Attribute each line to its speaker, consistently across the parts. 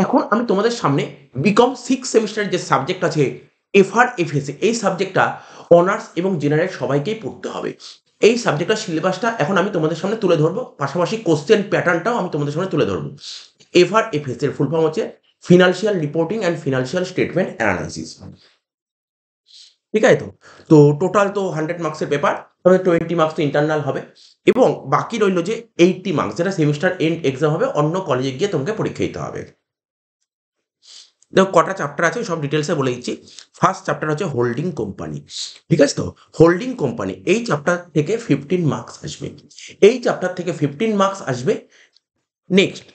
Speaker 1: এখন আমি তোমাদের সামনে বিকম 6 সেমিস্টারের যে সাবজেক্ট আছে এফআর এফএসএ, এই সাবজেক্টটা অনার্স এবং জেনারেল সবাইকেই পড়তে হবে। এই সাবজেক্টটার সিলেবাসটা এখন আমি তোমাদের সামনে তুলে ধরবো, পাশাপাশি কোশ্চেন প্যাটার্নটাও আমি তোমাদের সামনে তুলে ধরবো। এফআর এফএসএ এর ফুল ফর্ম হচ্ছে financial reporting and financial statement analysis. ঠিক আছে? তো টোটাল তো 100 মার্কসের পেপার, তবে 20 মার্কস তো ইন্টারনাল হবে এবং বাকি রইল যে 80 মার্কস, যেটা সেমিস্টার এন্ড এক্সাম হবে, অন্য কলেজে গিয়ে তোমাকে পরীক্ষা দিতে হবে। দেখো কটা চ্যাপ্টার আছে সব ডিটেলসে বলে দিচ্ছি। ফার্স্ট চ্যাপ্টার হচ্ছে হোল্ডিং কোম্পানি। ঠিক আছে? তো হোল্ডিং কোম্পানি এই চ্যাপ্টার থেকে 15 মার্কস আসবে। এই চ্যাপ্টার থেকে 15 মার্কস আসবে। নেক্সট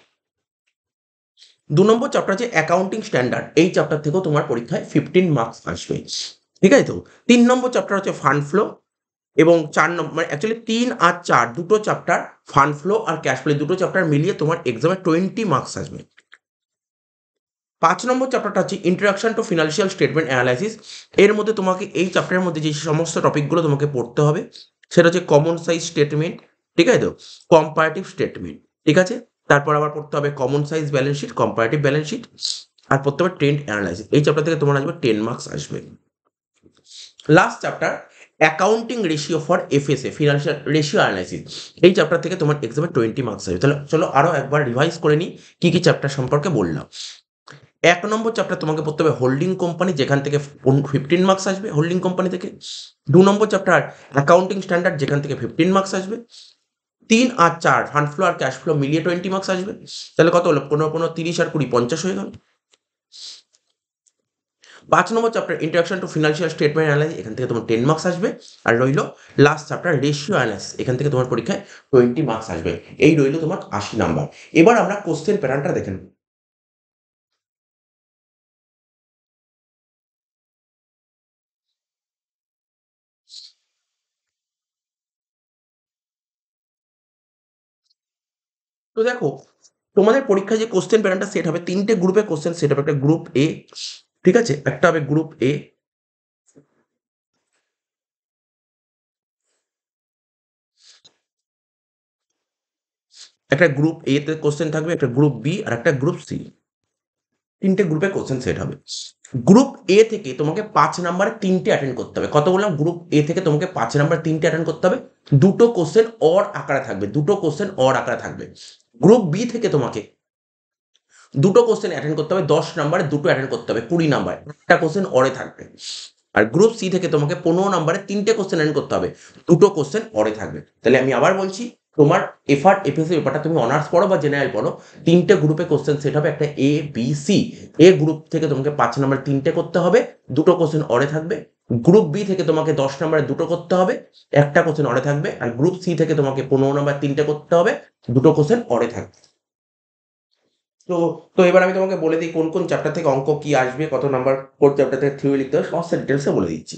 Speaker 1: 2 নম্বর চ্যাপ্টার আছে অ্যাকাউন্টিং স্ট্যান্ডার্ড, এই চ্যাপ্টার থেকেও তোমার পরীক্ষায় 15 মার্কস আসবে। ঠিক আছে? তো 3 নম্বর চ্যাপ্টার হচ্ছে ফান্ড ফ্লো এবং 4 নম্বর, মানে অ্যাকচুয়ালি 3 আর 4 দুটো চ্যাপ্টার, ফান্ড ফ্লো আর ক্যাশ ফ্লো দুটো চ্যাপ্টার মিলিয়ে তোমার এক্সামে 20 মার্কস আসবে। 5 নম্বর চ্যাপ্টারটা হচ্ছে introduction to financial statement analysis. এর মধ্যে তোমাকে এই চ্যাপ্টারের মধ্যে যে সমস্ত টপিকগুলো তোমাকে পড়তে হবে সেটা হচ্ছে কমন সাইজ স্টেটমেন্ট, ঠিক আছে তো, কম্পারেটিভ স্টেটমেন্ট, ঠিক আছে, তারপর আবার পড়তে হবে common size balance sheet, comparative balance sheet, আর পড়তে হবে ট্রেন্ড অ্যানালাইসিস। এই চ্যাপ্টার থেকে তোমার আসবে 10 মার্কস আসবে। Last chapter accounting ratio for FSA, financial ratio analysis, এই চ্যাপ্টার থেকে তোমার এক্সামে 20 মার্কস আসবে। তাহলে চলো আরও একবার রিভাইজ করে নিই কী কী চ্যাপ্টার সম্পর্কে বললাম। 1 নম্বর চ্যাপ্টার তোমাকে পড়তে হবে হোল্ডিং কোম্পানি, যেখান থেকে 15 মার্কস আসবে হোল্ডিং কোম্পানি থেকে। 2 নম্বর চ্যাপ্টার অ্যাকাউন্টিং স্ট্যান্ডার্ড, যেখান থেকে 15 মার্কস আসবে। 3 আর 4 ফান্ড ফ্লো আর ক্যাশ ফ্লো মিলিয়ে 20 মার্কস আসবে। তাহলে কত হলো? 15 15 30 আর 20 50 হয়ে গেল। 5 number chapter introduction to financial statement analysis, এখান থেকে তোমার 10 মার্কস আসবে। আর রইল লাস্ট চ্যাপ্টার রেশিও অ্যানালাইসিস, এখান থেকে তোমার পরীক্ষায় 20 মার্কস আসবে। এই রইল তোমার 80 নাম্বার। এবার আমরা কোশ্চেন প্যাটার্নটা দেখে নেব। তো দেখো তোমাদের পরীক্ষায় যে কোশ্চেন প্যাটার্নটা সেট হবে, 3টে গ্রুপে কোশ্চেন সেট হবে। একটা গ্রুপ এ, ঠিক আছে, একটা হবে গ্রুপ এ, একটা গ্রুপ এ তে কোশ্চেন থাকবে, একটা গ্রুপ বি আর একটা গ্রুপ সি। 3টে গ্রুপে কোশ্চেন সেট হবে। গ্রুপ এ থেকে তোমাকে 5 নাম্বারে 3টে অ্যাটেন্ড করতে হবে। কত বললাম? গ্রুপ এ থেকে তোমাকে 5 নাম্বার 3টে অ্যাটেন্ড করতে হবে। দুটো কোশ্চেন অর আকারে থাকবে, দুটো কোশ্চেন অর আকারে থাকবে। গ্রুপ বি থেকে তোমাকে দুটো কোশ্চেন অ্যাটেন্ড করতে হবে, 10 নাম্বারে দুটো অ্যাটেন্ড করতে হবে, 20 নাম্বার, একটা কোশ্চেন অরে থাকবে। আর গ্রুপ সি থেকে তোমাকে 15 নাম্বারে 3টে কোশ্চেন অ্যাটেন্ড করতে হবে, দুটো কোশ্চেন অরে থাকবে। তাহলে আমি আবার বলছি, তোমার এফআর এফএসএ ব্যাপারটা তুমি অনার্স পড়ো বা জেনারেল পড়ো, 3টে গ্রুপে কোশ্চেন সেট হবে, একটা A B C. A group থেকে তোমাকে 5 নাম্বার 3টে করতে হবে, দুটো কোশ্চেন অরে থাকবে। গ্রুপ বি থেকে তোমাকে 10 নাম্বারে দুটো করতে হবে, একটা কোশ্চেন অরে থাকবে। আর গ্রুপ সি থেকে তোমাকে 15 নাম্বার 3টে করতে হবে, দুটো কোশ্চেন অরে থাকবে। তো তো এবার আমি তোমাকে বলে দিই কোন কোন চ্যাপ্টার থেকে অঙ্ক কি আসবে, কত নাম্বার কোন চ্যাপ্টার থেকে থিওরি লিখতে হবে, সমস্ত ডিটেলসে বলে দিচ্ছি।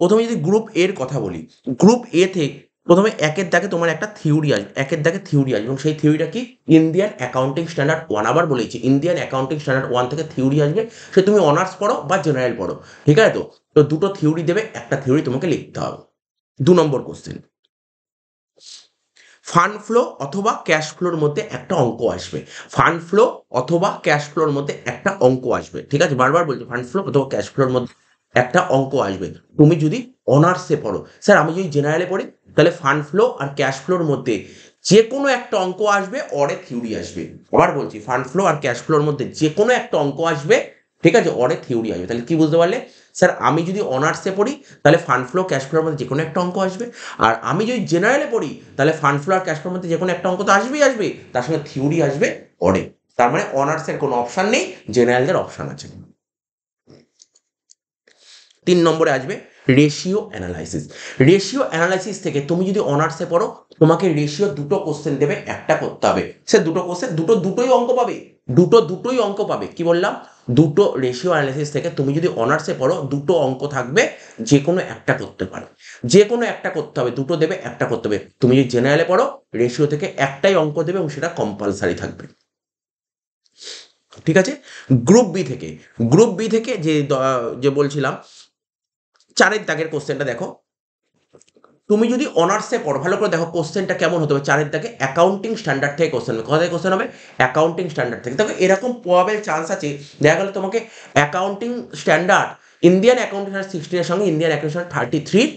Speaker 1: প্রথমে যদি গ্রুপ এর কথা বলি, গ্রুপ এ থেকে প্রথমে একের দাগে তোমার একটা থিওরি আসবে, একের দাগে থিওরি আসবে, এবং সেই থিওরিটা কি? Indian accounting standard 1। আবার বলেছি, ইন্ডিয়ান অ্যাকাউন্টিং স্ট্যান্ডার্ড 1 থেকে থিওরি আসবে। সে তুমি অনার্স পড়ো বা জেনারেল পড়ো, ঠিক আছে তো। তো দুটো থিওরি দেবে, একটা থিওরি তোমাকে লিখতে হবে। 2 নম্বর কোশ্চেন, ফান্ড ফ্লো অথবা ক্যাশ ফ্লোর মধ্যে একটা অঙ্ক আসবে। ফান্ড ফ্লো অথবা ক্যাশ ফ্লোর মধ্যে একটা অঙ্ক আসবে, ঠিক আছে, বারবার বলছি, ফান্ড ফ্লো অথবা ক্যাশ ফ্লোর মধ্যে একটা অঙ্ক আসবে। তুমি যদি অনার্সে পড়ো, স্যার আমি যদি জেনারেলে পড়ি, তাহলে ফান্ড ফ্লো আর ক্যাশ ফ্লোর মধ্যে যে কোনো একটা অঙ্ক আসবে, অরে থিওরি আসবে। আবার বলছি, ফান্ড ফ্লো আর ক্যাশ ফ্লোর মধ্যে যে কোনো একটা অঙ্ক আসবে, ঠিক আছে, অরে থিওরি আসবে। তাহলে কি বুঝতে পারলে? স্যার আমি যদি অনার্সে পড়ি, তাহলে ফান্ড ফ্লো ক্যাশ ফ্লোর মধ্যে যে কোনো একটা অঙ্ক আসবে। আর আমি যদি জেনারেলে পড়ি, তাহলে ফান্ড ফ্লো আর ক্যাশ ফ্লোর মধ্যে যে কোনো একটা অঙ্ক তো আসবেই আসবে, তার সঙ্গে থিওরি আসবে পরে। তার মানে অনার্সের কোনো অপশন নেই, জেনারেলদের অপশন আছে। 3 নম্বরে আসবে রেশিও অ্যানালাইসিস। রেশিও অ্যানালাইসিস থেকে তুমি যদি অনার্সে পড়ো, তোমাকে রেশিও দুটো কোশ্চেন দেবে, একটা করতে হবে। সে দুটো কোশ্চেন, দুটোই অঙ্ক পাবে, দুটোই অঙ্ক পাবে। কি বললাম? দুটো রেশিও অ্যানালাইসিস থেকে তুমি যদি অনার্সে পড়ো, দুটো অঙ্ক থাকবে, যে কোনো একটা করতে পারো, যে কোনো একটা করতে হবে, দুটো দেবে, একটা করতে হবে। তুমি যদি জেনারেলে পড়ো, রেশিও থেকে একটাই অঙ্ক দেবে এবং সেটা কম্পালসারি থাকবে, ঠিক আছে। গ্রুপ বি থেকে, গ্রুপ বি থেকে যে যে বলছিলাম, 4 দাগের কোশ্চেনটা দেখো। তুমি যদি অনার্সে পড়ো, ভালো করে দেখো কোশ্চেনটা কেমন হতে হবে। 4 দাগে অ্যাকাউন্টিং স্ট্যান্ডার্ড থেকে কোশ্চেন হবে। কোথা থেকে কোশ্চেন হবে? অ্যাকাউন্টিং স্ট্যান্ডার্ড থেকে। দেখো এরকম প্রবাবল চান্স আছে, দেখা গেল তোমাকে accounting standard Indian accounting standard 16 এর সঙ্গে ইন্ডিয়ান অ্যাকাউন্টিং স্ট্যান্ডার্ড 33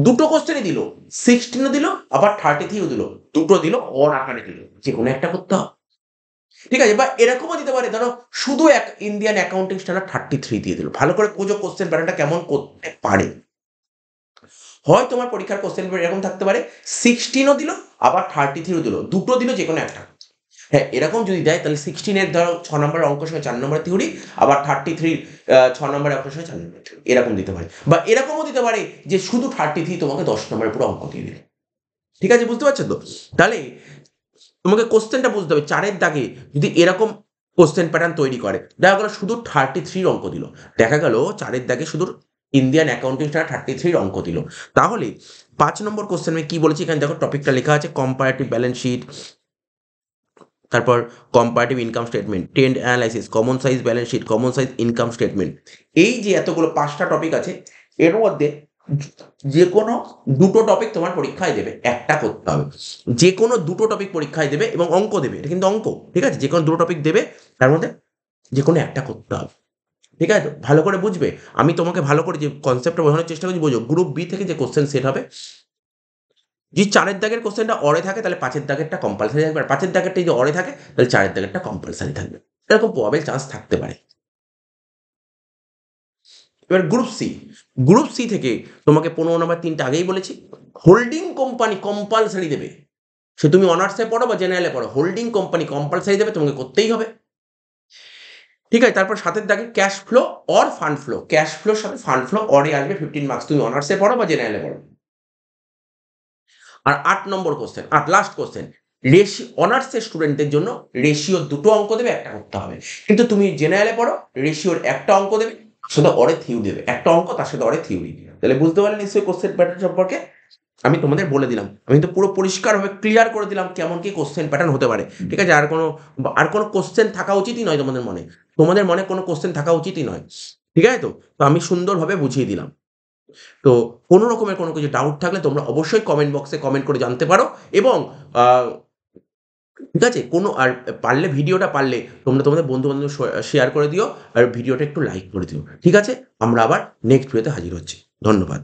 Speaker 1: দুটো কোশ্চেনই দিল, 16ও দিল আবার 33ও দিল, দুটো দিল অর আকারে দিল, যে কোনো একটা করতে হবে। ঠিক আছে, বা এরকমও দিতে পারে, ধরো শুধু এক ইন্ডিয়ান অ্যাকাউন্টিং স্ট্যান্ডার্ড 33 দিয়ে দিল। ভালো করে বোঝো কোশ্চেন প্যাটার্নটা কেমন করতে পারে। হয় তোমার পরীক্ষার কোশ্চেন পেপার এরকম থাকতে পারে 16ও দিল আবার 33ও দিল, দুটো দিল, যে কোনো একটা। হ্যাঁ, এরকম যদি দেয় তাহলে 16-এর ধরো 6 নম্বরের অঙ্ক সঙ্গে 4 নম্বরের থিওরি, আবার 33 6 নম্বরের অঙ্ক সঙ্গে 4 নম্বরের থিওরি, এরকম দিতে পারে। বা এরকমও দিতে পারে যে শুধু 33 তোমাকে 10 নম্বরের পুরো অঙ্ক দিয়ে দিল। ঠিক আছে, বুঝতে পারছো তো? তাহলে তোমাকে কোশ্চেনটা বুঝতে হবে। 4 দাগে যদি এরকম কোশ্চেন প্যাটার্ন তৈরি করে, দেখা গেল শুধু 33 অঙ্ক দিল, দেখা গেল 4 দাগে শুধু ইন্ডিয়ান অ্যাকাউন্টিং স্ট্যান্ডার্ড 33 অঙ্ক দিল, তাহলে 5 নম্বর কোশ্চেন আমি কি বলেছি, এখানে দেখো টপিকটা লেখা আছে কম্পারেটিভ ব্যালেন্স শিট, তারপর comparative income statement, trend analysis, common size balance sheet, common size income statement. এই যে এতগুলো 5টা টপিক আছে, এর মধ্যে যে কোনো দুটো টপিক তোমার পরীক্ষায় দেবে, একটা করতে হবে। যে কোনো দুটো টপিক পরীক্ষায় দেবে এবং অঙ্ক দেবে, এটা কিন্তু অঙ্ক, ঠিক আছে? যে কোনো দুটো টপিক দেবে, তার মধ্যে যে কোনো একটা করতে হবে। ঠিক আছে, তো ভালো করে বুঝবে। আমি তোমাকে ভালো করে যে কনসেপ্টটা বোঝানোর চেষ্টা করছি, বোঝো। গ্রুপ বি থেকে যে কোশ্চেন সেট হবে, যদি 4 দাগের কোশ্চেনটা অরে থাকে তাহলে 5 দাগেরটা কম্পালসারি থাকবে, আর 5 দাগেরটা যদি অরে থাকে তাহলে 4 দাগেরটা কম্পালসারি থাকবে। এরকম প্রবাবল চান্স থাকতে পারে। এবার গ্রুপ সি থেকে তোমাকে 15 নম্বর 3টা আগেই বলেছি, হোল্ডিং কোম্পানি কম্পালসারি দেবে। সে তুমি অনার্সে পড়ো বা জেনারেলে পড়ো, হোল্ডিং কোম্পানি কম্পালসারি দেবে, তোমাকে করতেই হবে। ঠিক আছে, তারপর 7 দাগে cash flow or fund flow, cash floor সাথে ফান্ড ফ্লো অরে আসবে 15 মার্কস, তুমি অনার্সে পড়ো বা জেনারেলে পড়ো। আর 8 নম্বর কোশ্চেন, লাস্ট কোশ্চেন, অনার্সের স্টুডেন্টদের জন্য রেশিওর দুটো অঙ্ক দেবে, একটা করতে হবে। কিন্তু তুমি জেনারেলে পড়ো, রেশিওর একটা অঙ্ক দেবে, তার সাথে অরে থিওরি দেবে, একটা অঙ্ক তার সাথে অরে থিওরি। তাহলে বুঝতে পারলে নিশ্চয়ই কোশ্চেন প্যাটার্ন সম্পর্কে আমি তোমাদের বলে দিলাম। আমি তো পুরো পরিষ্কারভাবে ক্লিয়ার করে দিলাম কেমন কি কোশ্চেন প্যাটার্ন হতে পারে। ঠিক আছে, আর কোনো কোশ্চেন থাকা উচিতই নয় তোমাদের মনে, তোমাদের মনে কোনো কোশ্চেন থাকা উচিতই নয়। ঠিক আছে, তো আমি সুন্দরভাবে বুঝিয়ে দিলাম। তো কোনো রকমের কোনো কিছু ডাউট থাকলে তোমরা অবশ্যই কমেন্ট বক্সে কমেন্ট করে জানতে পারো, এবং ঠিক আছে, কোনো আর পারলে ভিডিওটা পারলে তোমরা তোমাদের বন্ধু-বান্ধব শেয়ার করে দিও, আর ভিডিওটা একটু লাইক করে দিও। ঠিক আছে? আমরা আবার নেক্সট ভিডিওতে হাজির হচ্ছি। ধন্যবাদ।